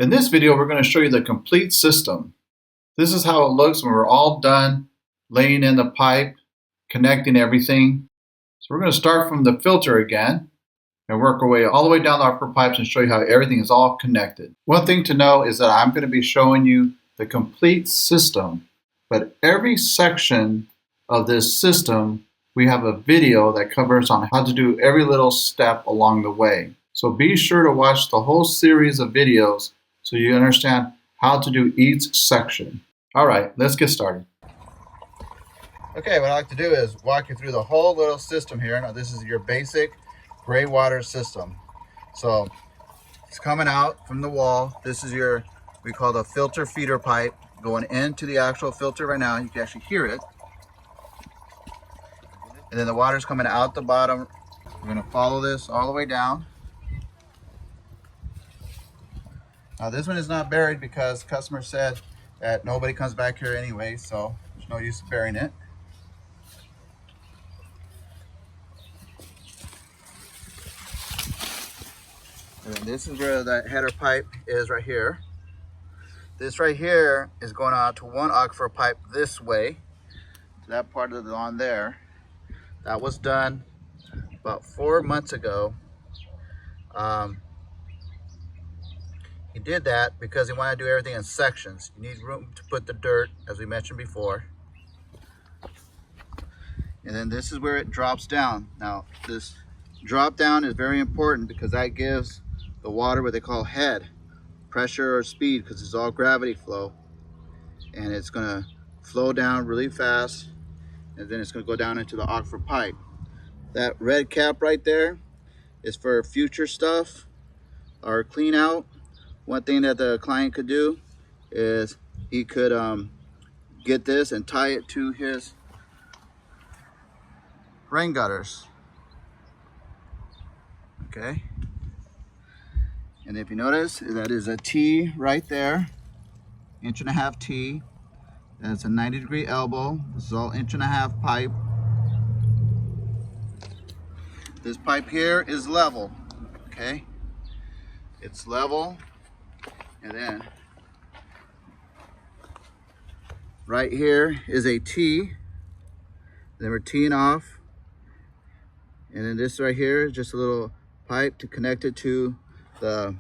In this video, we're going to show you the complete system. This is how it looks when we're all done laying in the pipe, connecting everything. So we're going to start from the filter again and work our way all the way down the upper pipes and show you how everything is all connected. One thing to know is that I'm going to be showing you the complete system, but every section of this system, we have a video that covers on how to do every little step along the way. So be sure to watch the whole series of videos so you understand how to do each section. All right, let's get started. Okay, what I like to do is walk you through the whole little system here. Now this is your basic gray water system. So it's coming out from the wall. This is your, we call the filter feeder pipe going into the actual filter right now. You can actually hear it. And then the water's coming out the bottom. We're gonna follow this all the way down. Now this one is not buried because the customer said that nobody comes back here anyway, so there's no use burying it. And then this is where that header pipe is right here. This right here is going out to one aquifer pipe this way. That part of the lawn there. That was done about 4 months ago. He did that because he wanted to do everything in sections. You need room to put the dirt, as we mentioned before. And then this is where it drops down. Now, this drop down is very important because that gives the water what they call head, pressure or speed, because it's all gravity flow. And it's gonna flow down really fast, and then it's gonna go down into the aquifer pipe. That red cap right there is for future stuff or clean out. One thing that the client could do is he could get this and tie it to his rain gutters. Okay. And if you notice, that is a T right there, 1.5 inch T. That's a 90-degree elbow. This is all 1.5 inch pipe. This pipe here is level. Okay. It's level. And then right here is a T. Then we're teeing off. And then this right here is just a little pipe to connect it to the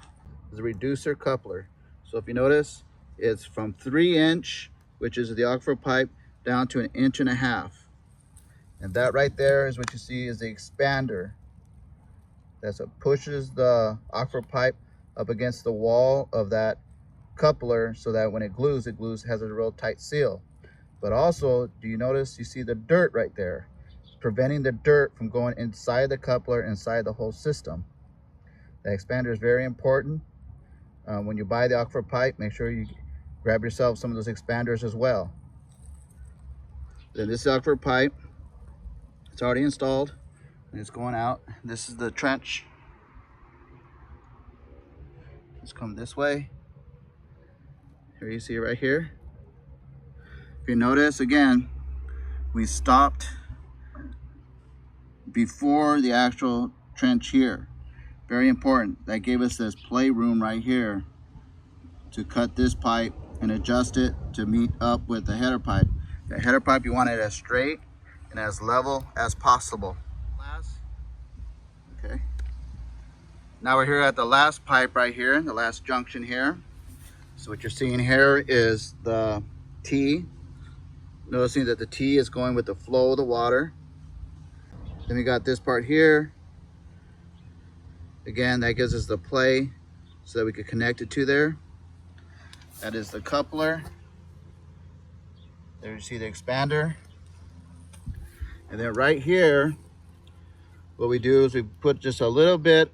reducer coupler. So if you notice, it's from 3 inch, which is the aquifer pipe, down to 1.5 inch. And that right there is what you see is the expander. That's what pushes the aquifer pipe up against the wall of that coupler so that when it glues has a real tight seal. But also, do you notice you see the dirt right there? It's preventing the dirt from going inside the coupler, inside the whole system. The expander is very important. When you buy the aquifer pipe, make sure you grab yourself some of those expanders as well. Then this aquifer pipe, it's already installed and it's going out. This is the trench. Let's come this way. Here you see it right here. If you notice, again, we stopped before the actual trench here. Very important. That gave us this playroom right here to cut this pipe and adjust it to meet up with the header pipe. The header pipe, you want it as straight and as level as possible. Okay. Now we're here at the last pipe right here, the last junction here. So what you're seeing here is the T. Noticing that the T is going with the flow of the water. Then we got this part here. Again, that gives us the play so that we could connect it to there. That is the coupler. There you see the expander. And then right here, what we do is we put just a little bit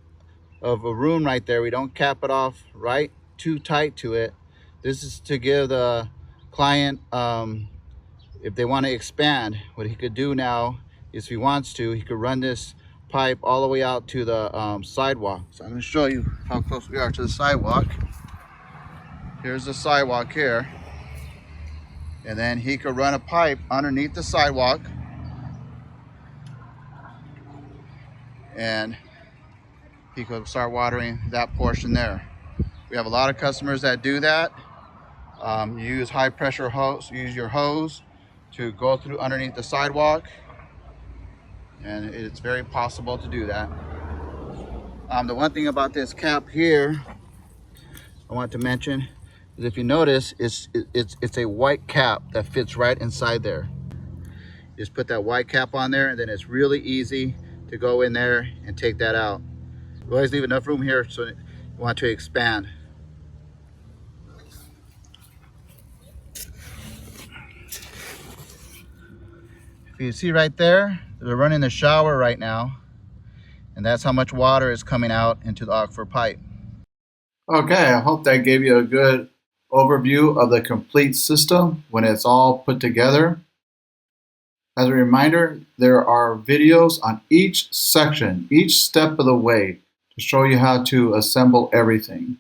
of a room right there. We don't cap it off right too tight to it. This is to give the client, if they want to expand, what he could do now is, if he wants to, he could run this pipe all the way out to the sidewalk. So I'm going to show you how close we are to the sidewalk. Here's the sidewalk here. And then he could run a pipe underneath the sidewalk. And he could start watering that portion there. We have a lot of customers that do that. You use high pressure hose, use your hose to go through underneath the sidewalk, and it's very possible to do that. The one thing about this cap here I want to mention is, if you notice, it's a white cap that fits right inside there. Just put that white cap on there, and then it's really easy to go in there and take that out. You always leave enough room here so you want to expand. If you see right there, they're running the shower right now, and that's how much water is coming out into the aquifer pipe. Okay, I hope that gave you a good overview of the complete system when it's all put together. As a reminder, there are videos on each section, each step of the way, to show you how to assemble everything.